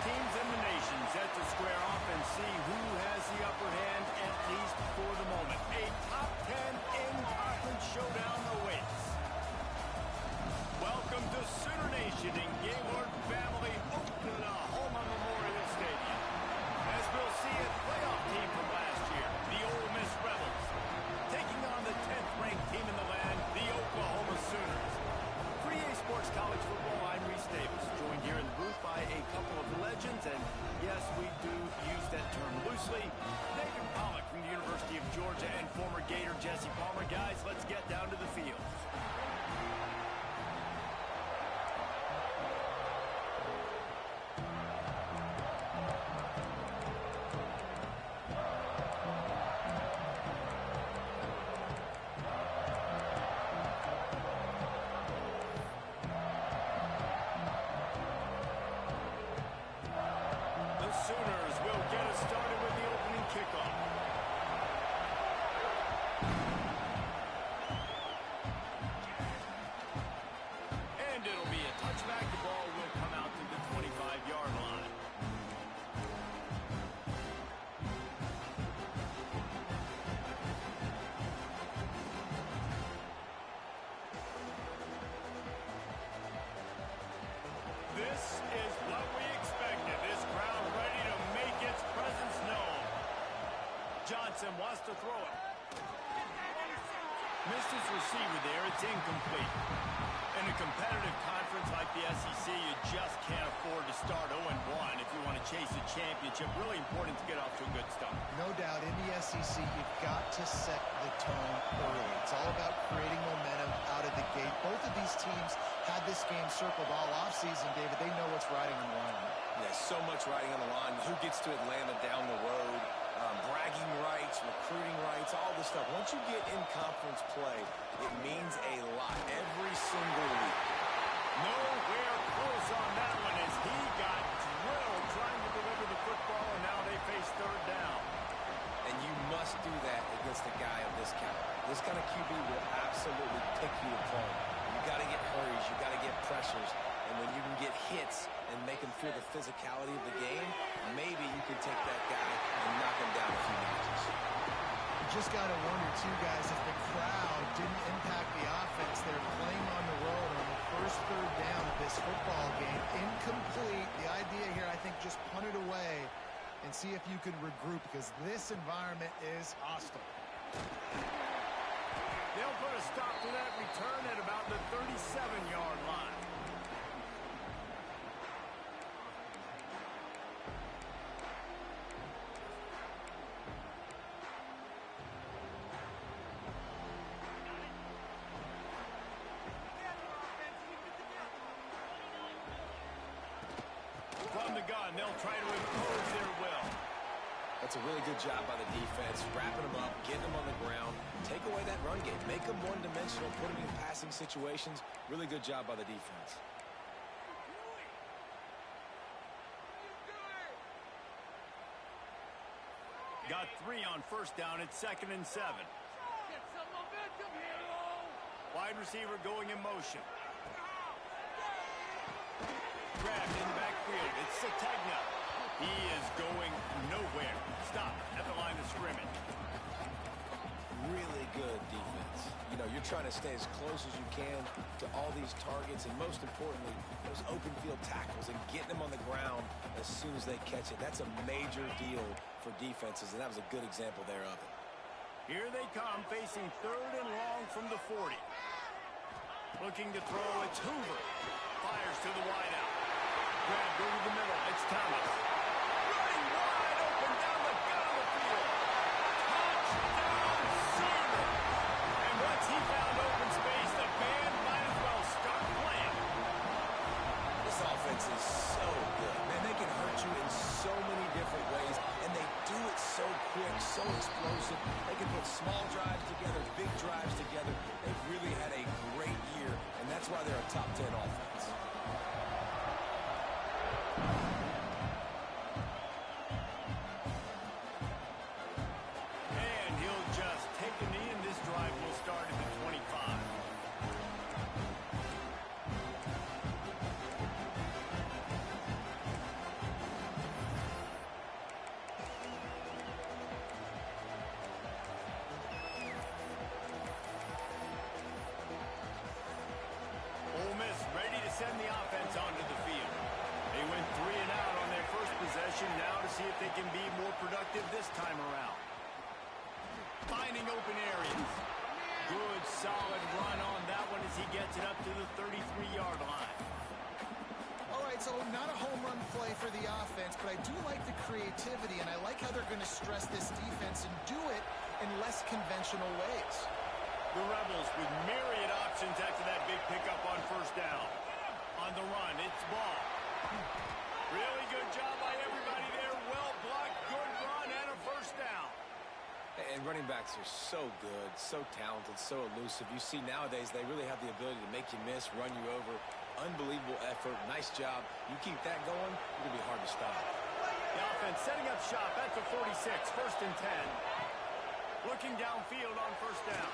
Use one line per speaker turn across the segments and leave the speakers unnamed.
teams in the nation set to square off and see who has the upper hand, at least for the moment. A top 10 in-conference showdown awaits. Welcome to Sooner Nation and Gaylord family opening a home on Memorial Stadium. As we'll see a playoff team from last year, the Ole Miss Rebels, taking on the 10th ranked team in the land, the Oklahoma Sooners. For EA Sports College Football, I'm Reese Davis, joined here in the booth by a couple of legends, and yes, we do use that term loosely. David Pollock from the University of Georgia and former Gator Jesse Palmer. Guys, let's get down to the field. Sooners will get us started with the opening kickoff. And it'll be a touchback. The ball will come out to the 25-yard line. This is what we expected. This crowd ready to make its presence known. Johnson wants to throw it. Missed his receiver there. It's incomplete. In a competitive conference like the SEC, you just can't afford to start 0-1 if you want to chase a championship. Really important to get off to a good start.
No doubt, in the SEC, you've got to set the tone early. It's all about creating momentum out of the gate. Both of these teams had this game circled all offseason, David. They know what's riding on the line.
Yeah, so much riding on the line. Who gets to Atlanta down the road? Bragging rights, recruiting rights, all this stuff. Once you get in conference play, it means a lot every single week.
Nowhere close on that one as he got drilled trying to deliver the football, and now they face third down.
And you must do that against a guy of this caliber. This kind of QB will absolutely pick you apart. You got to get hurries, you got to get pressures, and when you can get hits and make him feel the physicality of the game, maybe you can take that guy and knock him down a few notches.
You just got to wonder, too, guys, if the crowd didn't impact the offense. They're playing on the road on the first third down of this football game. Incomplete. The idea here, I think, just punt it away and see if you can regroup, because this environment is hostile.
They'll put a stop to that return at about the 37-yard line. From the gun, they'll try to impose their will.
That's a really good job by the defense, wrapping them up, getting them on the ground, take away that run game, make them one-dimensional, put them in passing situations. Really good job by the defense.
Got 3 on first down. It's 2nd and 7.
Get some momentum, hero!
Wide receiver going in motion. Grabbed in the backfield. It's Sategna. He is going nowhere. Stop at the line of scrimmage.
Really good defense. You know, you're trying to stay as close as you can to all these targets, and most importantly, those open field tackles and getting them on the ground as soon as they catch it. That's a major deal for defenses, and that was a good example there of it.
Here they come, facing 3rd and long from the 40. Looking to throw, it's Hoover. Fires to the wideout. Grabbed over the middle, it's Thomas. Running wide open down the gut of the field. Touchdown, Sooner! And once he found open space, the band might as well start playing.
This offense is so good. Man, they can hurt you in so many different ways, and they do it so quick, so explosive. They can put small drives together, big drives together. They've really had a great year, and that's why they're a top 10 offense.
And he'll just take a knee, and this drive will start at the 25. motion now to see if they can be more productive this time around. Finding open areas. Good, solid run on that one as he gets it up to the 33-yard line.
All right, so not a home run play for the offense, but I do like the creativity, and I like how they're going to stress this defense and do it in less conventional ways.
The Rebels with myriad options after that big pickup on first down. On the run, it's ball. Really good job by everybody there. Well blocked, good run, and a first down.
And running backs are so good, so talented, so elusive. You see nowadays they really have the ability to make you miss, run you over. Unbelievable effort. Nice job. You keep that going, it's going to be hard to stop.
The offense setting up shop at the 46, first and 10. Looking downfield on first down.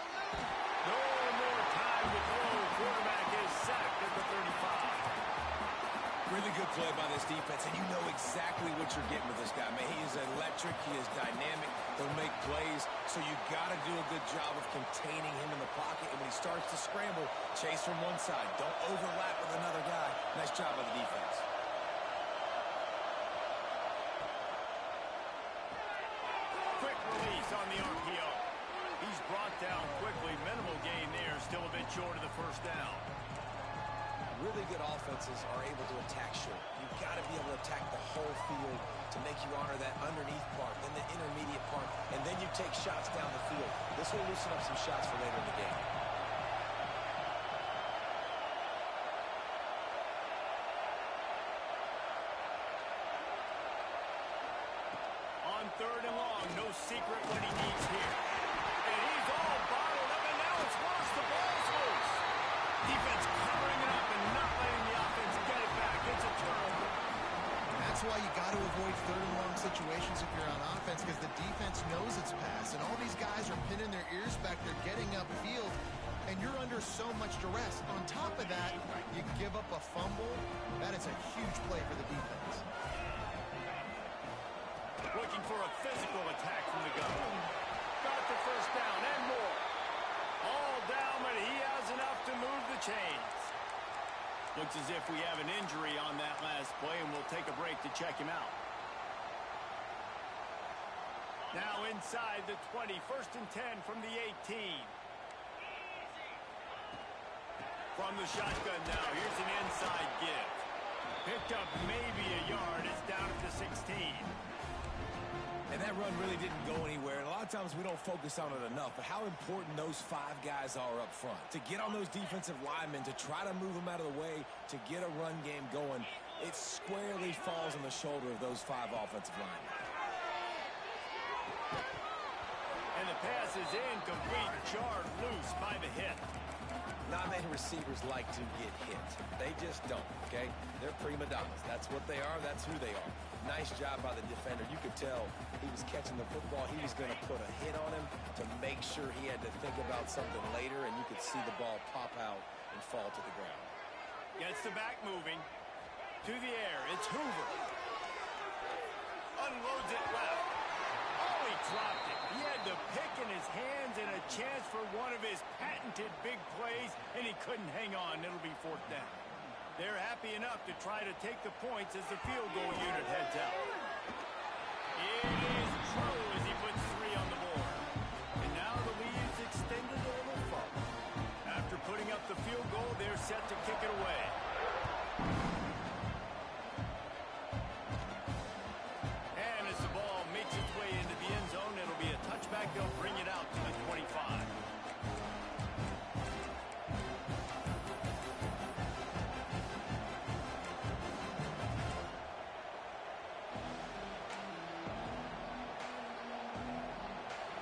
No more time to throw. Quarterback is sacked at the 35.
Really good play by this defense, and you know exactly what you're getting with this guy. Man, he is electric. He is dynamic. He'll make plays, so you got to do a good job of containing him in the pocket. And when he starts to scramble, chase from one side. Don't overlap with another guy. Nice job by the defense.
Quick release on the RPO. He's brought down quickly. Minimal gain there. Still a bit short of the first down.
Really good offenses are able to attack short. You've got to be able to attack the whole field to make you honor that underneath part, then the intermediate part, and then you take shots down the field. This will loosen up some shots for later in the game.
On third and long, no secret what he needs here. And he's all bottled up, and now it's worse. The ball's loose. Defense covering it up and not letting the offense get it back. It's a turnover.
That's why you got to avoid third and long situations if you're on offense, because the defense knows it's pass, and all these guys are pinning their ears back. They're getting upfield, and you're under so much duress. On top of that, you give up a fumble. That is a huge play for the defense.
Looking for a physical attack from the gun. Got the first down and more. All down, but he has enough to move the chains. Looks as if we have an injury on that last play, and we'll take a break to check him out. Now inside the 20, first and 10 from the 18. From the shotgun now, here's an inside give. Picked up maybe a yard, it's down at the 16.
And that run really didn't go anywhere. And a lot of times we don't focus on it enough. But how important those five guys are up front. To get on those defensive linemen, to try to move them out of the way, to get a run game going, it squarely falls on the shoulder of those five offensive linemen.
And the pass is incomplete, jarred loose by the hit.
Not many receivers like to get hit. They just don't, okay? They're prima donnas. That's what they are. That's who they are. Nice job by the defender. You could tell he was catching the football. He was going to put a hit on him to make sure he had to think about something later, and you could see the ball pop out and fall to the ground.
Gets the back moving. To the air. It's Hoover. Unloads it left. Oh, he dropped it. He had the pick in his hands and a chance for one of his patented big plays, and he couldn't hang on. It'll be fourth down. They're happy enough to try to take the points as the field goal unit heads out. It is true as he puts 3 on the board. And now the lead is extended a little further. After putting up the field goal, they're set to kick it away. And as the ball makes its way into the end zone, it'll be a touchback. They'll bring it out to the 25.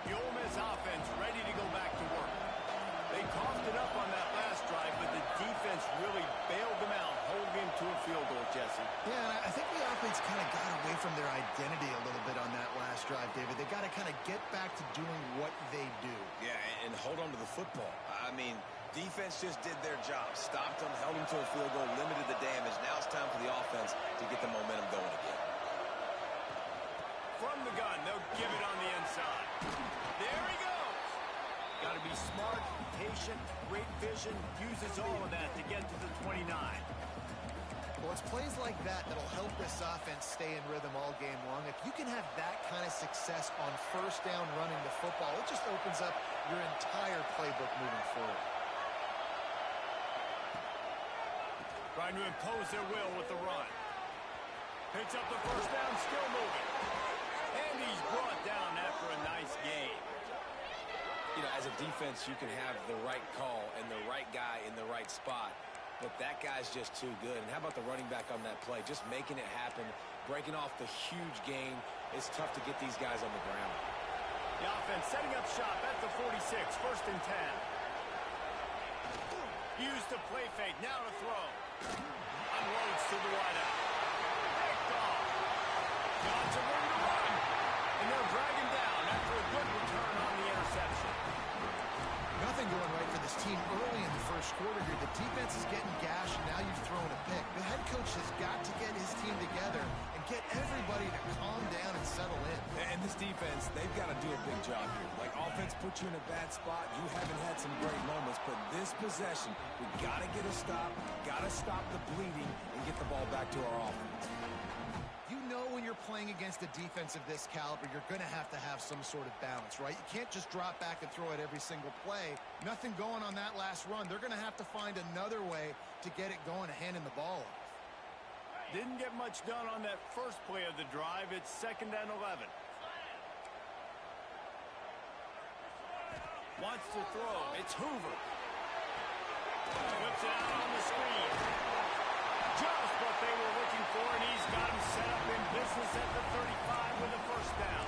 The Ole Miss offense ready to go back to work. They coughed it up on that last drive, but the defense really bailed them out, holding him to a field goal, Jesse.
Yeah, and I think the offense kind of got away from their identity a little bit on that last drive, David. They got to kind of get back to doing what they do.
Yeah, and hold on to the football. I mean, defense just did their job. Stopped them, held them to a field goal, limited the damage. Now it's time for the offense to get the momentum going again.
From the gun, they'll give it on the inside. There he goes. Got to be smart, patient, great vision. Uses all of that to get to the 29.
Well, it's plays like that that'll help this offense stay in rhythm all game long. If you can have that kind of success on first down running the football, it just opens up your entire playbook moving forward.
Trying to impose their will with the run. Picks up the first down, still moving. And he's brought down after a nice gain.
You know, as a defense, you can have the right call and the right guy in the right spot, but that guy's just too good. And how about the running back on that play? Just making it happen, breaking off the huge gain. It's tough to get these guys on the ground.
The offense setting up shop at the 46, first and 10. Used to play fake, now to throw. Unloads to the wideout. Picked off. Johnson ready to run. And they'll drag him down after a good return on the interception.
Nothing going right for this team early in the first quarter here. The defense is getting gashed, and now you've thrown a pick. The head coach has got to get his team together and get everybody to calm down and settle in.
And this defense, they've got to do a big job here. Like, offense puts you in a bad spot. You haven't had some great moments, but this possession, we got to get a stop, got to stop the bleeding, and get the ball back to our offense.
You know when you're playing against a defense of this caliber, you're going to have some sort of balance, right? You can't just drop back and throw it every single play. Nothing going on that last run. They're going to have to find another way to get it going and handing the ball off.
Didn't get much done on that first play of the drive. It's 2nd and 11. Wants to throw. It's Hoover. Flips it out on the screen. Just what they were looking for, and he's got him set up in business at the 35 with a first down.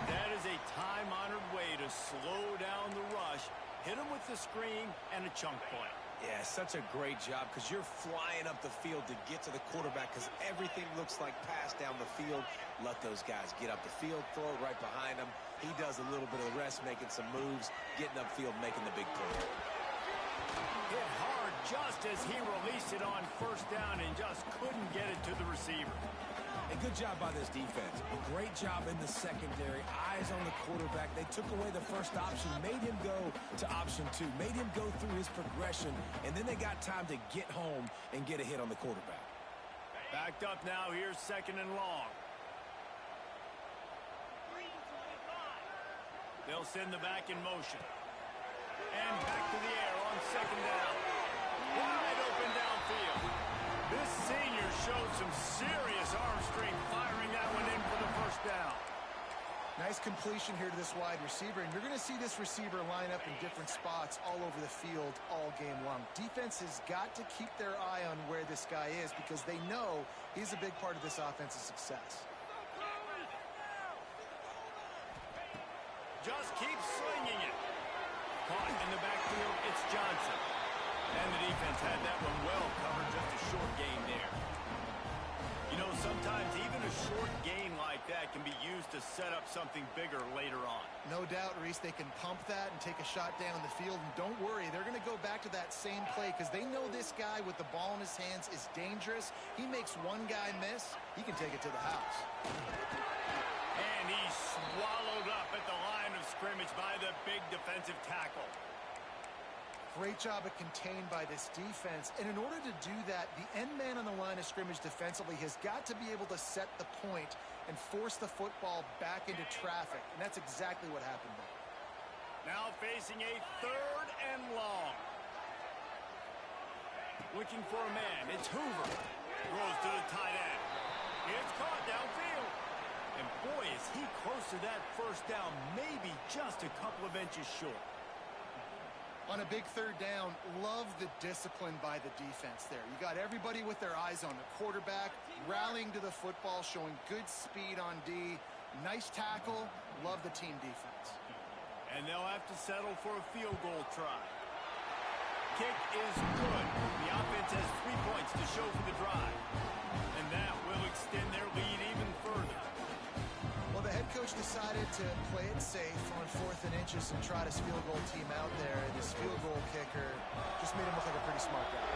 That is a time-honored way to slow down the rush, hit him with the screen, and a chunk play.
Yeah, such a great job because you're flying up the field to get to the quarterback because everything looks like pass down the field. Let those guys get up the field, throw it right behind him. He does a little bit of the rest, making some moves, getting upfield, making the big play.
Hit hard just as he released it on first down and just couldn't get it to the receiver.
A good job by this defense. A great job in the secondary. Eyes on the quarterback. They took away the first option, made him go to option 2, made him go through his progression, and then they got time to get home and get a hit on the quarterback.
Backed up now. Here's 2nd and long. They'll send the back in motion. And back to the air on 2nd down. Wide open downfield. This senior showed some serious arm strength firing that one in for the first down.
Nice completion here to this wide receiver, and you're going to see this receiver line up in different spots all over the field all game long. Defense has got to keep their eye on where this guy is because they know he's a big part of this offense's success.
Just keep slinging it. Caught in the backfield, it's Johnson. And the defense had that one well covered, just a short gain there. You know, sometimes even a short gain like that can be used to set up something bigger later on.
No doubt, Reese, they can pump that and take a shot down the field. And don't worry, they're going to go back to that same play because they know this guy with the ball in his hands is dangerous. He makes one guy miss, he can take it to the house.
And he's swallowed up at the line of scrimmage by the big defensive tackle.
Great job of contained by this defense. And in order to do that, the end man on the line of scrimmage defensively has got to be able to set the point and force the football back into traffic. And that's exactly what happened there.
Now facing a 3rd and long. Looking for a man. It's Hoover. Throws to the tight end. It's caught downfield. And boy, is he close to that first down, maybe just a couple of inches short.
On a big 3rd down, love the discipline by the defense there. You got everybody with their eyes on the quarterback, rallying to the football, showing good speed on D. Nice tackle. Love the team defense.
And they'll have to settle for a field goal try. Kick is good. The offense has 3 points to show for the drive. And that will extend their lead even further.
Well, the head coach decided to play it safe on 4th and inches and trot his field goal team out there. And this field goal kicker just made him look like a pretty smart guy.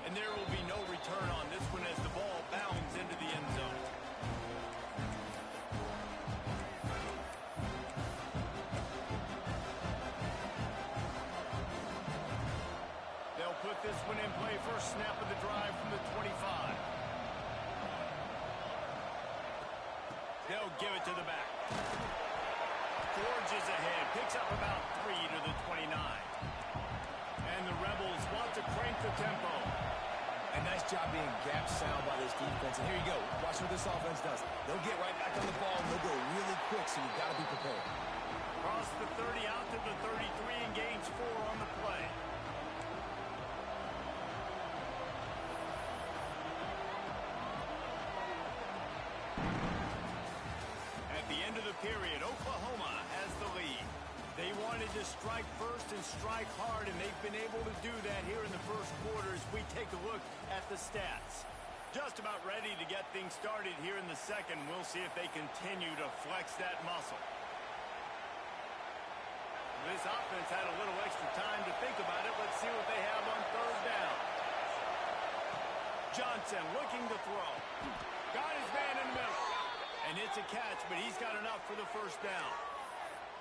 And there will be no return on this one as the ball bounds into the end zone. give it to the back. Forges ahead, picks up about 3 to the 29. And the Rebels want to crank the tempo.
A nice job being gap sound by this defense. And here you go. Watch what this offense does. They'll get right back on the ball, and they'll go really quick, so you've got to be prepared.
Cross the 30 out to the 33 and gains 4 on the play. At the end of the period, Oklahoma has the lead. They wanted to strike first and strike hard, and they've been able to do that here in the first quarter as we take a look at the stats. Just about ready to get things started here in the second. We'll see if they continue to flex that muscle. This offense had a little extra time to think about it. Let's see what they have on third down. Johnson looking to throw. Got his man in the middle. And it's a catch, but he's got enough for the first down.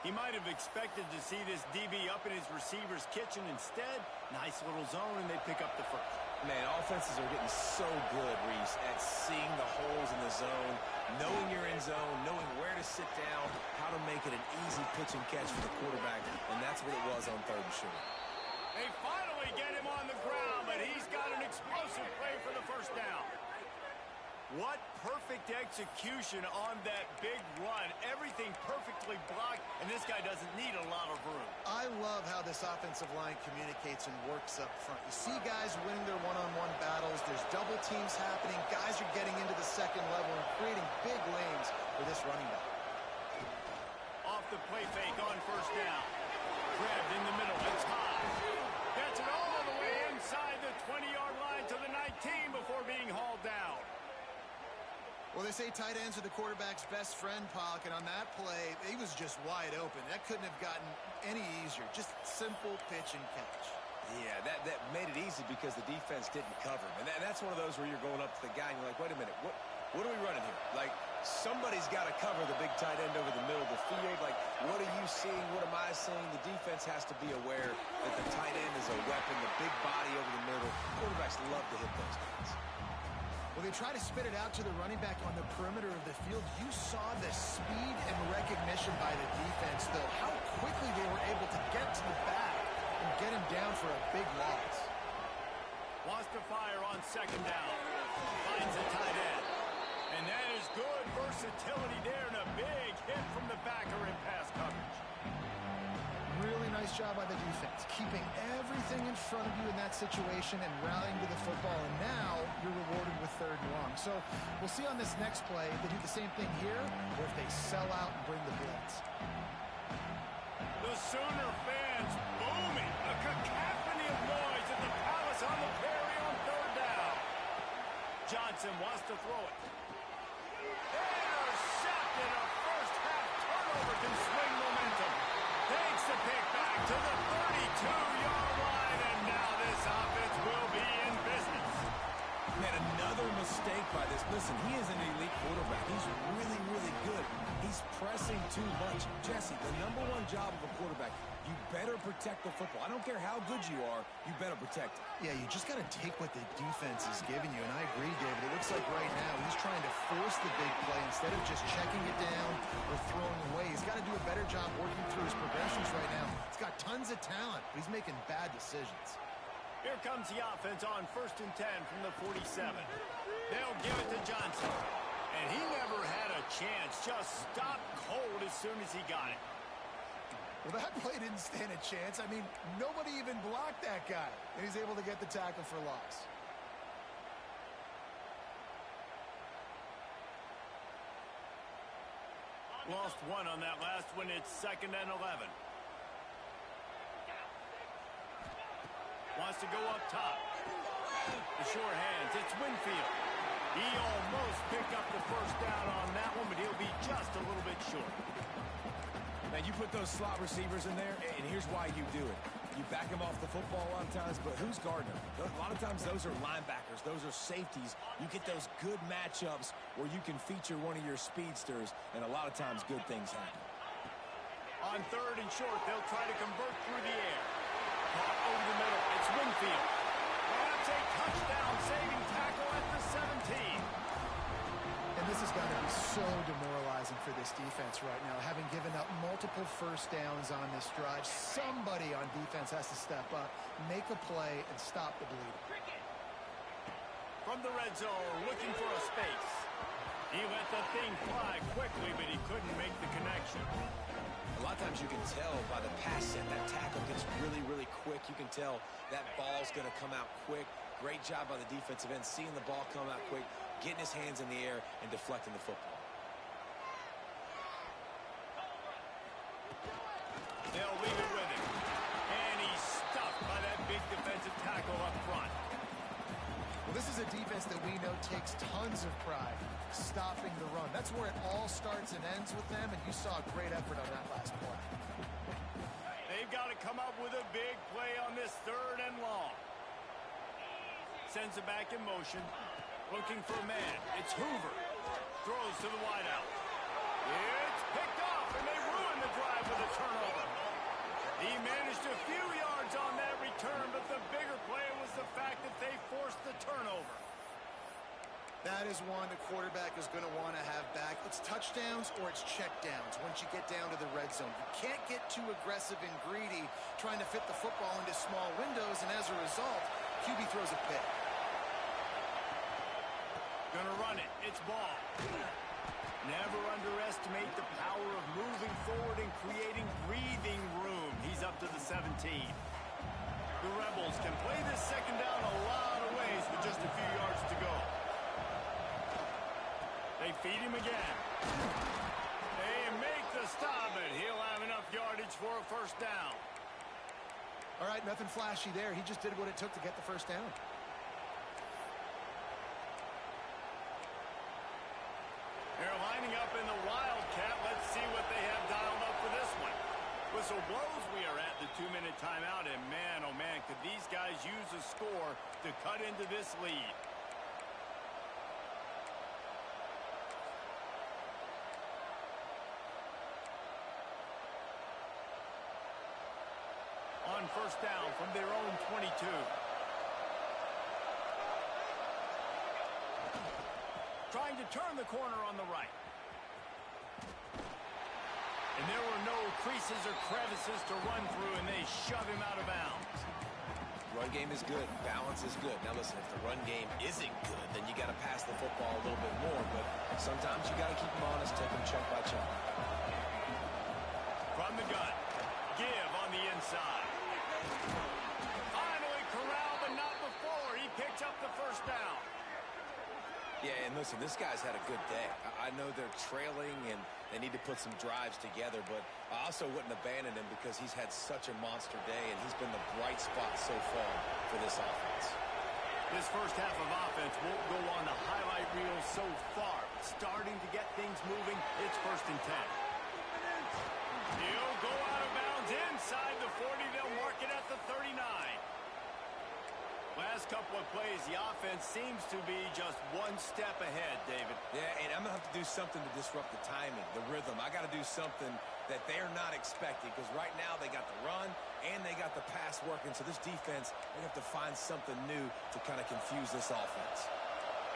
He might have expected to see this DB up in his receiver's kitchen. Instead, nice little zone, and they pick up the first.
Man, offenses are getting so good, Reese, at seeing the holes in the zone, knowing you're in zone, knowing where to sit down, how to make it an easy pitch and catch for the quarterback, and that's what it was on third and short.
They finally get him on the ground, but he's got an explosive play for the first down. What perfect execution on that big run. Everything perfectly blocked, and this guy doesn't need a lot of room.
I love how this offensive line communicates and works up front. You see guys winning their one-on-one battles. There's double teams happening. Guys are getting into the second level and creating big lanes for this running back.
Off the play fake on first down. Grabbed in the middle. It's high. Gets it all the way inside the 20-yard line to the 19 before being hauled down.
Well, they say tight ends are the quarterback's best friend, Pollock, and on that play, he was just wide open. That couldn't have gotten any easier. Just simple pitch and catch.
Yeah, that made it easy because the defense didn't cover him. And that's one of those where you're going up to the guy and you're like, wait a minute, what are we running here? Like, somebody's got to cover the big tight end over the middle of the field. Like, what are you seeing? What am I seeing? The defense has to be aware that the tight end is a weapon, the big body over the middle. Quarterbacks love to hit those guys.
Well, they try to spit it out to the running back on the perimeter of the field. You saw the speed and recognition by the defense, though, how quickly they were able to get to the back and get him down for a big loss.
Wants to fire on second down. Finds a tight end. And that is good versatility there and a big hit from the backer in pass coverage.
Really nice job by the defense, keeping everything in front of you in that situation and rallying to the football. And now you're rewarded with third and long. So we'll see on this next play if they do the same thing here or if they sell out and bring the blitz.
The Sooner fans booming. A cacophony of noise at the Palace on the Prairie on third down. Johnson wants to throw it. Intercepted. A first half turnover can swing momentum. Takes the pick back to the 32-yard line, and now this offense will be in business.
Man, another mistake by this. Listen, he is an elite quarterback. He's really, really good. He's pressing too much. Jesse, the number one job of a quarterback, you better protect the football. I don't care how good you are, you better protect it.
Yeah, you just got to take what the defense is giving you, and I agree, David. It looks like right now he's trying to force the big play instead of just checking it down or throwing away. He's got to do a better job working through his progressions right now. He's got tons of talent, but he's making bad decisions.
Here comes the offense on 1st and 10 from the 47. They'll give it to Johnson. And he never had a chance. Just stopped cold as soon as he got it.
Well, that play didn't stand a chance. I mean, nobody even blocked that guy. And he's able to get the tackle for loss.
Lost one on that last one. It's 2nd and 11. Wants to go up top. The short hands. It's Winfield. He almost picked up the first down on that one, but he'll be just a little bit short.
Now, you put those slot receivers in there, and here's why you do it. You back them off the football a lot of times, but who's guarding them? A lot of times those are linebackers. Those are safeties. You get those good matchups where you can feature one of your speedsters, and a lot of times good things happen.
On 3rd and short, they'll try to convert through the air. Caught over the middle. It's Winfield. That's a touchdown saving tackle at the 17.
And And this has got to be so demoralizing for this defense right now, having given up multiple first downs on this drive. Somebody on defense has to step up, make a play, and stop the bleeding.
From the red zone, looking for a space. He let the thing fly quickly, but he couldn't make the connection.
A lot of times you can tell by the pass set, that tackle gets really, really quick. You can tell that ball's going to come out quick. Great job by the defensive end, seeing the ball come out quick, getting his hands in the air, and deflecting the football.
They'll leave it with him. And he's stuffed by that big defensive tackle up front.
Well, this is a defense that we know takes tons of pride stopping the run. That's where it all starts and ends with them, and you saw a great effort on that last play.
They've got to come up with a big play on this 3rd and long. Sends it back in motion. Looking for a man. It's Hoover. Throws to the wideout. It's picked off, and they ruin the drive with a turnover. He managed a few yards on that return, but the bigger play was the fact that they forced the turnover.
That is one the quarterback is going to want to have back. It's touchdowns or it's checkdowns once you get down to the red zone. You can't get too aggressive and greedy trying to fit the football into small windows, and as a result, QB throws a pick.
Gonna run it. It's ball. Never underestimate the power of moving forward and creating breathing room. He's up to the 17. The Rebels can play this second down a lot of ways with just a few yards to go. They feed him again. They make the stop, but he'll have enough yardage for a first down.
All right, nothing flashy there. He just did what it took to get the first down.
They're lining up in the Wildcat. Let's see what they have dialed up for this one. Whistle blows. We are at the 2-minute timeout, and man, oh man, could these guys use a score to cut into this lead. On first down from their own 22. Trying to turn the corner on the right. And there were no creases or crevices to run through, and they shove him out of bounds.
Run game is good. Balance is good. Now listen, if the run game isn't good, then you got to pass the football a little bit more. But sometimes you got to keep them honest, take them chunk by chunk.
From the gun. Give on the inside. Finally corralled, but not before. He picked up the first down.
Yeah, and listen, this guy's had a good day. I know they're trailing and they need to put some drives together, but I also wouldn't abandon him because he's had such a monster day, and he's been the bright spot so far for this offense.
This first half of offense won't go on the highlight reel so far. Starting to get things moving, it's 1st and 10. He'll go out of bounds inside the 40. They'll mark it at the 39. Last couple of plays, the offense seems to be just one step ahead, David.
Yeah, and I'm going to have to do something to disrupt the timing, the rhythm. I got to do something that they're not expecting, because right now they got the run and they got the pass working. So this defense, they have to find something new to kind of confuse this offense.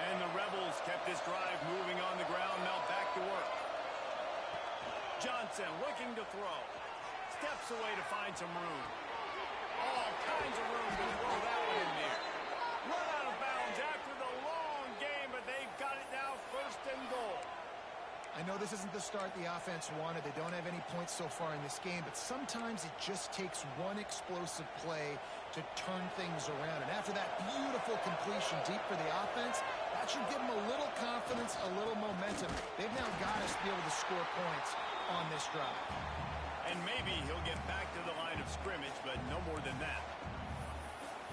And the Rebels kept this drive moving on the ground. Now back to work. Johnson looking to throw. Steps away to find some room. All kinds of room to throw that one in there. Run out of bounds after the long game, but they've got it now 1st and goal.
I know this isn't the start the offense wanted. They don't have any points so far in this game, but sometimes it just takes one explosive play to turn things around. And after that beautiful completion deep for the offense, that should give them a little confidence, a little momentum. They've now got us to be able to score points on this drive.
And maybe he'll get back to the line of scrimmage, but no more than that.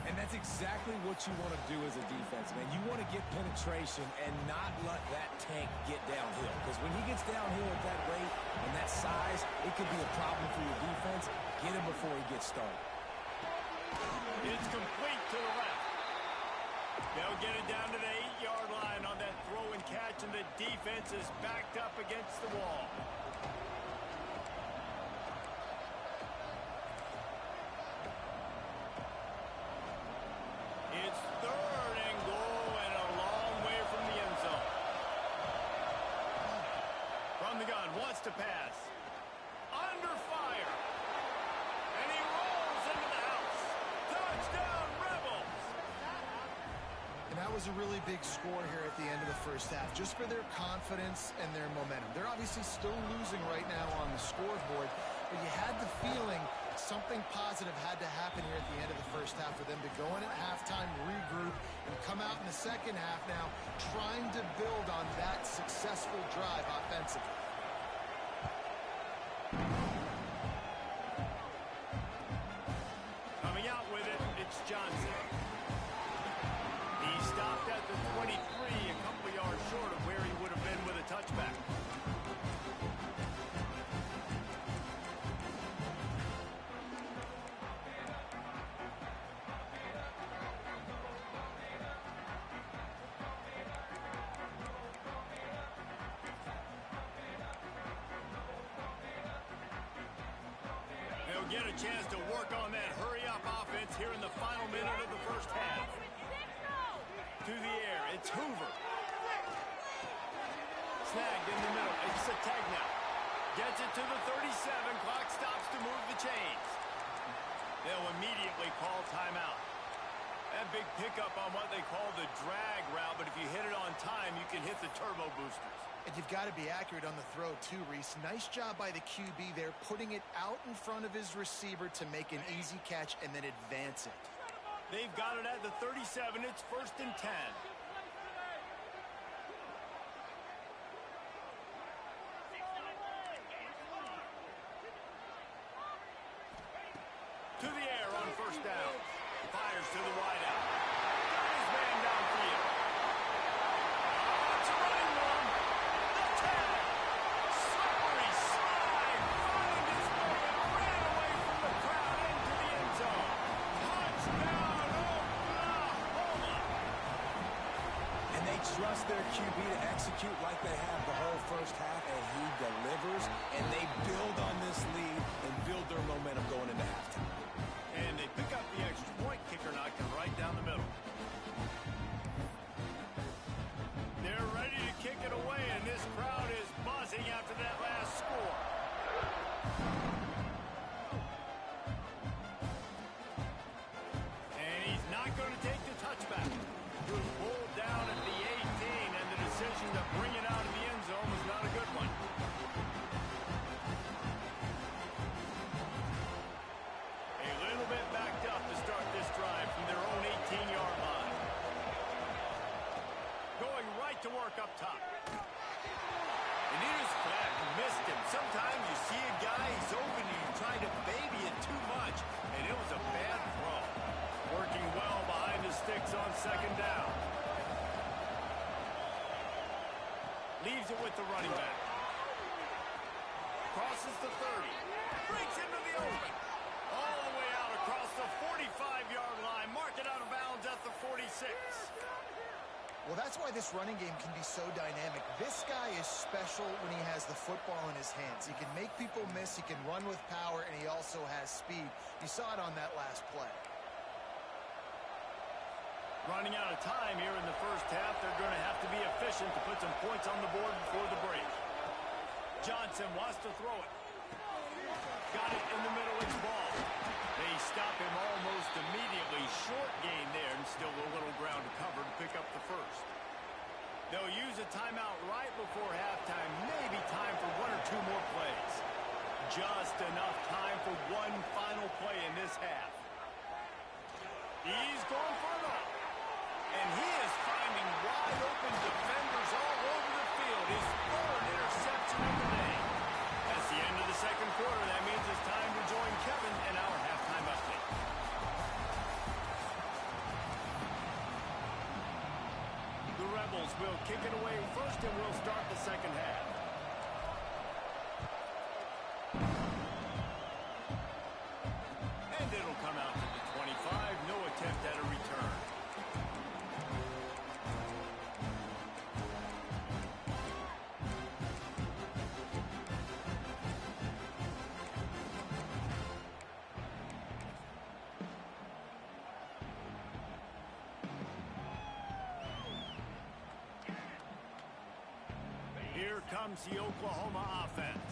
And that's exactly what you want to do as a defense, man. You want to get penetration and not let that tank get downhill. Because when he gets downhill at that rate and that size, it could be a problem for your defense. Get him before he gets started.
It's complete to the left. They'll get it down to the 8-yard line on that throw and catch, and the defense is backed up against the wall. It's 3rd and goal and a long way from the end zone. to pass. Under fire. And he rolls into the house. Touchdown, Rebels!
And that was a really big score here at the end of the first half, just for their confidence and their momentum. They're obviously still losing right now on the scoreboard, but you had the feeling something positive had to happen here at the end of the first half for them to go in at halftime, regroup, and come out in the second half now trying to build on that successful drive offensively.
Coming out with it, it's Johnson. He stopped at the 23, a couple of yards short of where he would have been with a touchback. They'll get a chance to work on that hurry-up offense here in the final minute of the first half. To the air, it's Hoover. Snagged in the middle, it's Sategna. Gets it to the 37, clock stops to move the chains. They'll immediately call timeout. That big pickup on what they call the drag route, but if you hit it on time, you can hit the turbo boosters.
And you've got to be accurate on the throw too, Reese. Nice job by the QB there, putting it out in front of his receiver to make an easy catch and then advance it.
They've got it at the 37. It's 1st and 10. To the air on 1st down. Fires to the wideout. Got his man downfield. It's a running one. The tag. Slippery slide. Find his way and ran away from the crowd into the end zone. Touchdown, Oklahoma.
And they trust their QB to execute like they have the whole first half, and he delivers, and they build on this lead and build their momentum going into halftime.
And they pick up the extra point. Kicker knocked him right down the middle. They're ready to kick it away, and this crowd is buzzing after that last score. And he's not going to take the touchback. He was pulled down at the 18, and the decision to bring it out of the end zone was not a good one. A little bit backed up to start this drive from their own 18-yard line. Going right to work up top. And he is flat and missed him. Sometimes you see a guy, he's open and you try to baby it too much, and it was a bad throw. Working well behind the sticks on 2nd down. Leaves it with the running back. Crosses the 30. Breaks into the open. All the way out across the 45-yard line. Mark it out of bounds at the 46.
Well, that's why this running game can be so dynamic. This guy is special when he has the football in his hands. He can make people miss, he can run with power, and he also has speed. You saw it on that last play.
Running out of time here in the first half. They're going to have to be efficient to put some points on the board before the break. Johnson wants to throw it. Got it in the middle, it's ball. They stop him almost immediately. Short gain there, and still a little ground to cover to pick up the first. They'll use a timeout right before halftime. Maybe time for 1 or 2 more plays. Just enough time for one final play in this half. He's going for it all. And he is finding wide open defenders all over the field. His 3rd interception of the day. That's the end of the second quarter. That means it's time to join Kevin in our halftime update. The Rebels will kick it away first, and we'll start the second half. And it'll come out to the 25. No attempt at a return. Here comes the Oklahoma offense.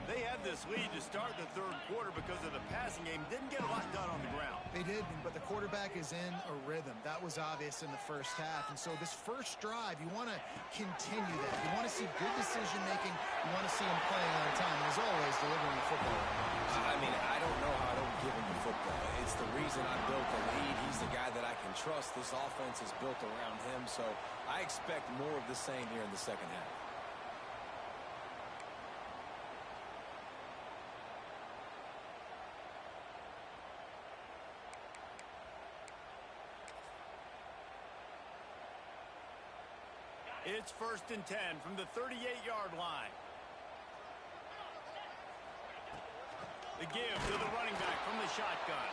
They had this lead to start the third quarter because of the passing game. Didn't get a lot done on the ground.
They did, but the quarterback is in a rhythm. That was obvious in the first half. And so this first drive, you want to continue that. You want to see good decision-making. You want to see him playing on time. And as always, delivering the football.
I mean, I don't know how I don't give him the football. It's the reason I built the lead. He's the guy that I can trust. This offense is built around him. So I expect more of the same here in the second half.
It's 1st and 10 from the 38-yard line. The give to the running back from the shotgun.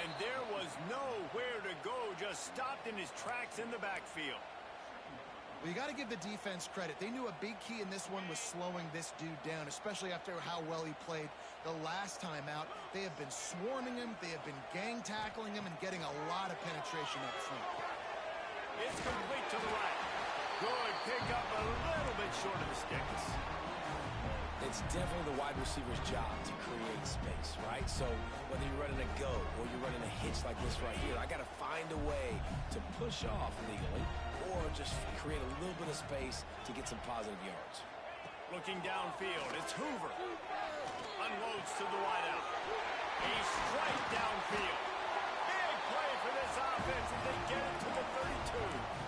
And there was nowhere to go, just stopped in his tracks in the backfield.
Well, you got to give the defense credit. They knew a big key in this one was slowing this dude down, especially after how well he played the last time out. They have been swarming him. They have been gang tackling him and getting a lot of penetration up front.
It's complete to the right. Good pick up, a little bit short of the sticks.
It's definitely the wide receiver's job to create space, right? So whether you're running a go or you're running a hitch like this right here, I got to find a way to push off legally or just create a little bit of space to get some positive yards.
Looking downfield, it's Hoover. Unloads to the wideout. A strike downfield. Big play for this offense as they get it to the 32.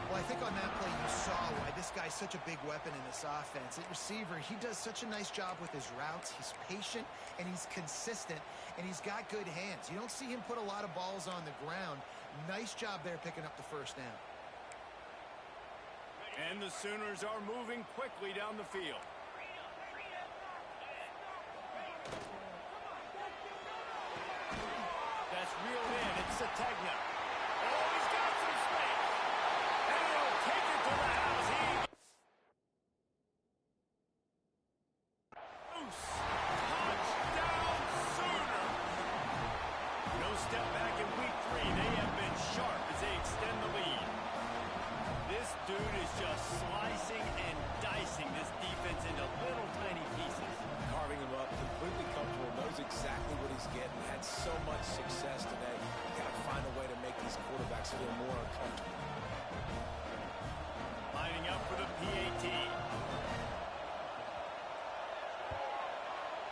Well, I think on that play you saw why this guy's such a big weapon in this offense. At receiver, he does such a nice job with his routes. He's patient, and he's consistent, and he's got good hands. You don't see him put a lot of balls on the ground. Nice job there picking up the first down.
And the Sooners are moving quickly down the field. That's reeled in. It's Sategna. Oh, he's got some space. And he'll take it to the house. Touchdown Sooner. No step back in week 3. They have been sharp as they extend the lead. This dude is just slicing and dicing this defense into little tiny pieces.
Carving him up, completely comfortable, knows exactly what he's getting, had so much success today. You got to find a way to make these quarterbacks feel more uncomfortable.
Lining up for the PAT.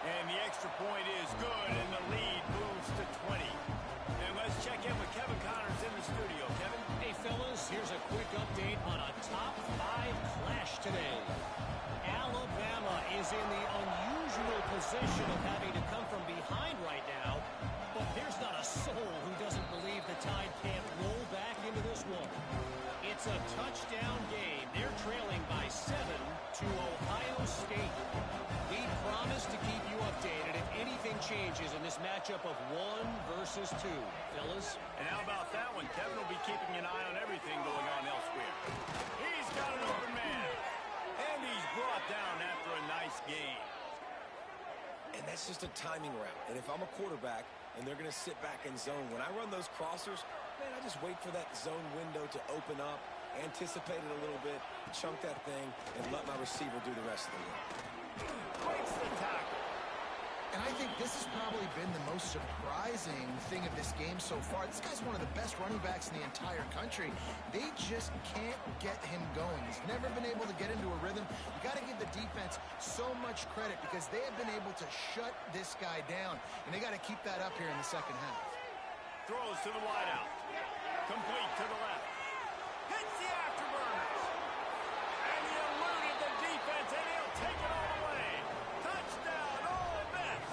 And the extra point is good, and the lead moves to 20. And let's check in with Kevin Connors in the studio. Kevin?
Hey, fellas, here's a quick update on a top 5 clash today. Alabama is in the unusual position of having to come from behind right now, but there's not a soul who doesn't believe the Tide can't roll back into this one. It's a touchdown game. They're trailing by 7 to Ohio State. We promise to keep you updated if anything changes in this matchup of 1 versus 2. Fellas?
And how about that one? Kevin will be keeping an eye on everything going on elsewhere. He's got an open man. And he's brought down after a nice game.
And that's just a timing route. And if I'm a quarterback and they're going to sit back in zone, when I run those crossers, man, I just wait for that zone window to open up, anticipate it a little bit, chunk that thing, and let my receiver do the rest of the work.
Breaks the tackle.
And I think this has probably been the most surprising thing of this game so far. This guy's one of the best running backs in the entire country. They just can't get him going. He's never been able to get into a rhythm. You got to give the defense so much credit because they have been able to shut this guy down, and they got to keep that up here in the second half.
Throws to the wideout. Complete to the left. Hits the afterburners. And he eluded the defense, and he'll take it all the way. Touchdown, Ole Miss.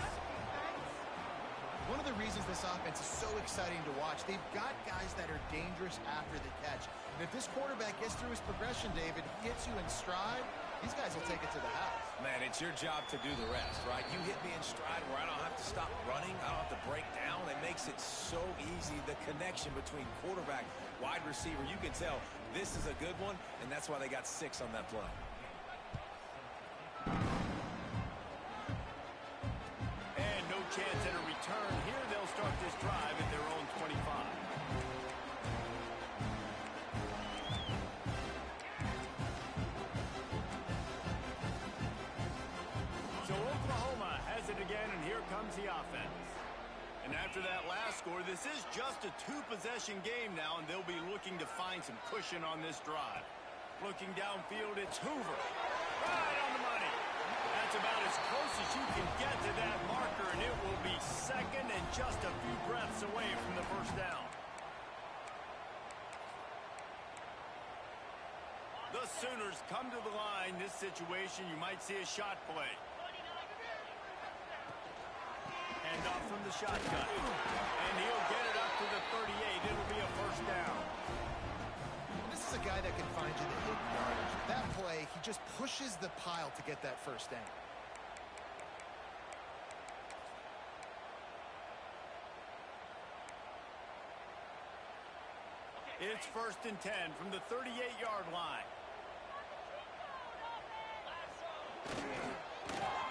One of the reasons this offense is so exciting to watch, they've got guys that are dangerous after the catch. And if this quarterback gets through his progression, David, gets you in stride, these guys will take it to the house.
Man, it's your job to do the rest, right? You hit me in stride where I don't have to stop running. I don't have to break down. It makes it so easy. The connection between quarterback, wide receiver, you can tell this is a good one, and that's why they got 6 on that play.
And no chance at a return here. They'll start this drive at their own 25. offense. And after that last score, this is just a two-possession game now, and they'll be looking to find some cushion on this drive. Looking downfield, it's Hoover. Right on the money. That's about as close as you can get to that marker, and it will be second and just a few breaths away from the first down. The Sooners come to the line. This situation, you might see a shot play. Hand off from the shotgun. And he'll get it up to the 38. It'll be a first down.
This is a guy that can find you the hidden yardage. That play, he just pushes the pile to get that first down.
It's 1st and 10 from the 38-yard line.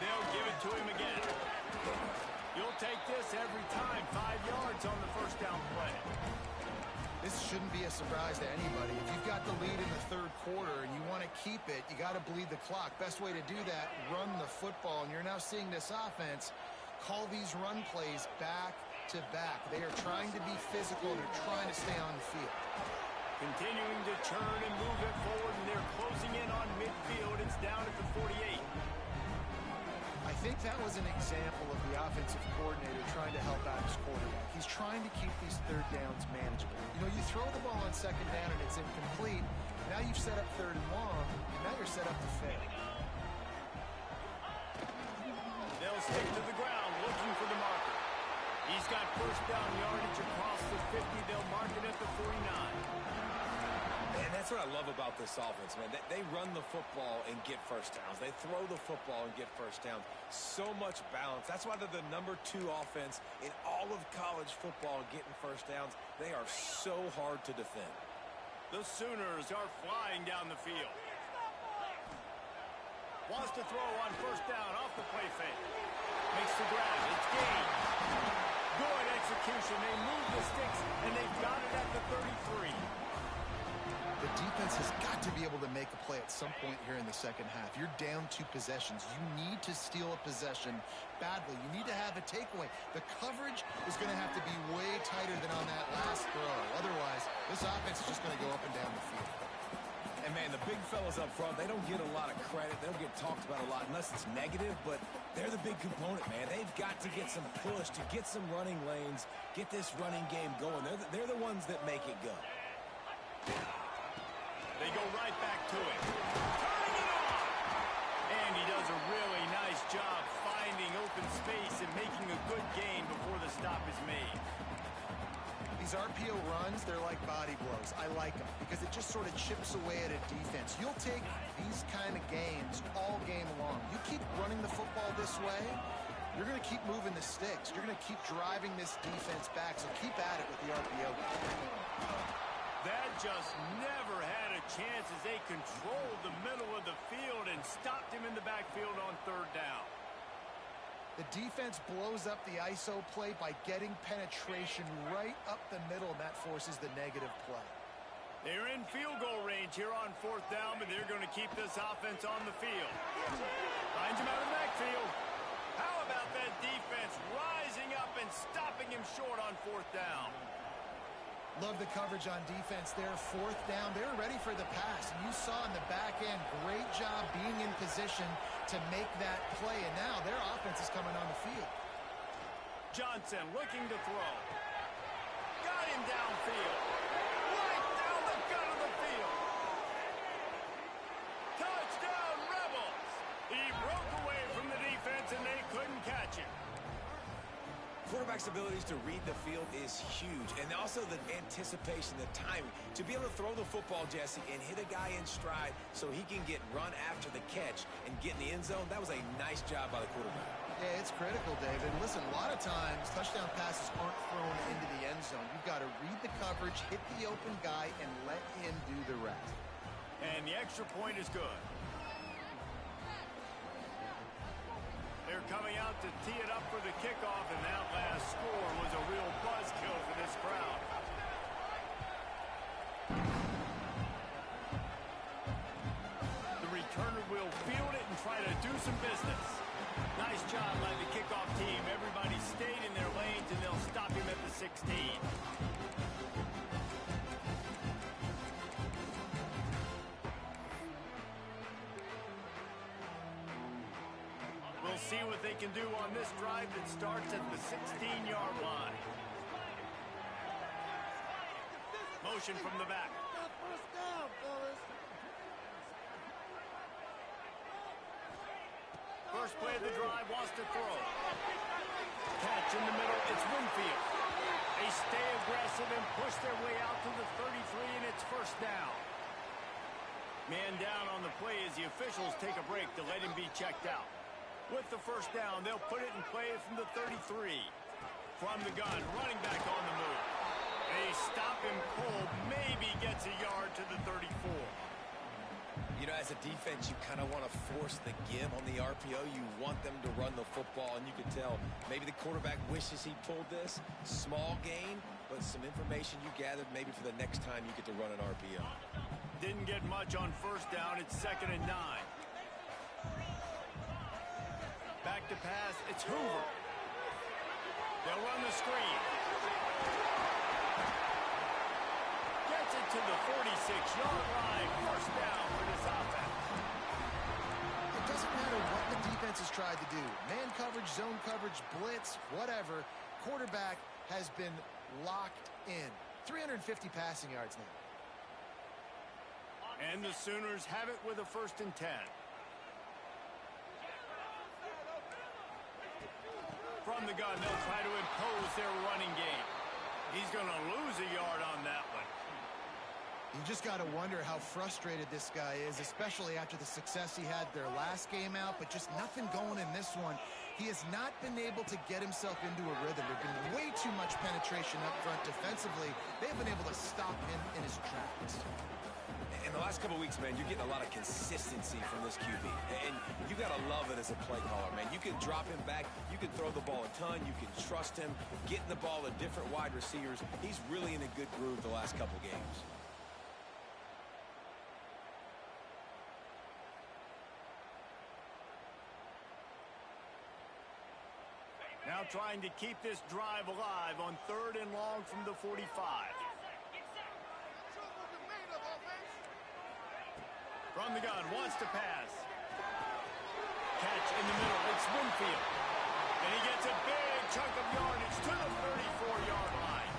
They'll give it to him again. You'll take this every time. 5 yards on the first down play.
This shouldn't be a surprise to anybody. If you've got the lead in the third quarter and you want to keep it, you got to bleed the clock. Best way to do that, run the football. And you're now seeing this offense call these run plays back to back. They are trying to be physical. They're trying to stay on the field.
Continuing to churn and move it forward, and they're closing in on midfield. It's down at the 48.
I think that was an example of the offensive coordinator trying to help out his quarterback. He's trying to keep these third downs manageable. You know, you throw the ball on second down and it's incomplete. Now you've set up third and long, and now you're set up to fail.
They'll stick to the ground looking for the marker. He's got first down yardage across the 50. They'll mark it at the 49.
And that's what I love about this offense, man. They run the football and get first downs. They throw the football and get first downs. So much balance. That's why they're the #2 offense in all of college football getting first downs. They are so hard to defend.
The Sooners are flying down the field. Wants to throw on first down off the play fake. Makes the grab. It's gained. Good execution. They move the sticks, and they've got it at the 33.
The defense has got to be able to make a play at some point here in the second half. You're down 2 possessions. You need to steal a possession badly. You need to have a takeaway. The coverage is going to have to be way tighter than on that last throw. Otherwise, this offense is just going to go up and down the field.
And, man, the big fellas up front, they don't get a lot of credit. They don't get talked about a lot unless it's negative, but they're the big component, man. They've got to get some push, to get some running lanes, get this running game going. They're the ones that make it go.
They go right back to it. Turning it on! And he does a really nice job finding open space and making a good gain before the stop is made.
These RPO runs, they're like body blows. I like them because it just sort of chips away at a defense. You'll take these kind of games all game long. You keep running the football this way, you're going to keep moving the sticks. You're going to keep driving this defense back, so keep at it with the RPO.
That just never had a chance as they controlled the middle of the field and stopped him in the backfield on third down.
The defense blows up the ISO play by getting penetration right up the middle, and that forces the negative play.
They're in field goal range here on fourth down, but they're going to keep this offense on the field. Finds him out of the backfield. How about that defense rising up and stopping him short on fourth down?
Love the coverage on defense there. Fourth down, they're ready for the pass. And you saw in the back end, great job being in position to make that play. And now their offense is coming on the field.
Johnson looking to throw. Got him downfield. Right down the gut of the field. Touchdown, Rebels. He broke away from the defense and they couldn't catch him.
Quarterback's abilities to read the field is huge, and also the anticipation, the timing. To be able to throw the football, Jesse, and hit a guy in stride so he can get run after the catch and get in the end zone, that was a nice job by the quarterback.
Yeah, it's critical, David. Listen, a lot of times, touchdown passes aren't thrown into the end zone. You've got to read the coverage, hit the open guy, and let him do the rest.
And the extra point is good. They're coming out to tee it up for the kickoff, and that last score was a real buzzkill for this crowd. The returner will field it and try to do some business. Nice job by the kickoff team. Everybody see what they can do on this drive that starts at the 16-yard line. Motion from the back.
First down, fellas.
First play of the drive, wants to throw. Catch in the middle, it's Winfield. They stay aggressive and push their way out to the 33, and it's first down. Man down on the play as the officials take a break to let him be checked out. With the first down, they'll put it in play from the 33. From the gun, running back on the move. They stop him cold, maybe gets a yard to the 34.
You know, as a defense, you kind of want to force the give on the RPO. You want them to run the football, and you can tell maybe the quarterback wishes he pulled this. Small gain, but some information you gathered maybe for the next time you get to run an RPO.
Didn't get much on first down. It's 2nd and 9. Back to pass. It's Hoover. They'll run the screen. Gets it to the 46-yard line. First down for this offense.
It doesn't matter what the defense has tried to do. Man coverage, zone coverage, blitz, whatever. Quarterback has been locked in. 350 passing yards now.
And the Sooners have it with a 1st and 10. From the gun, they'll try to impose their running game. He's going to lose a yard on that one.
You just got to wonder how frustrated this guy is, especially after the success he had their last game out, but just nothing going in this one. He has not been able to get himself into a rhythm. There's been way too much penetration up front defensively. They've been able to stop him in his tracks.
In the last couple of weeks, man, you're getting a lot of consistency from this QB. And you got to love it as a play caller, man. You can drop him back. You can throw the ball a ton. You can trust him, getting the ball to different wide receivers. He's really in a good groove the last couple games.
Now trying to keep this drive alive on 3rd and long from the 45. From the gun, wants to pass. Catch in the middle, it's Winfield. And he gets a big chunk of yardage to the 34-yard line.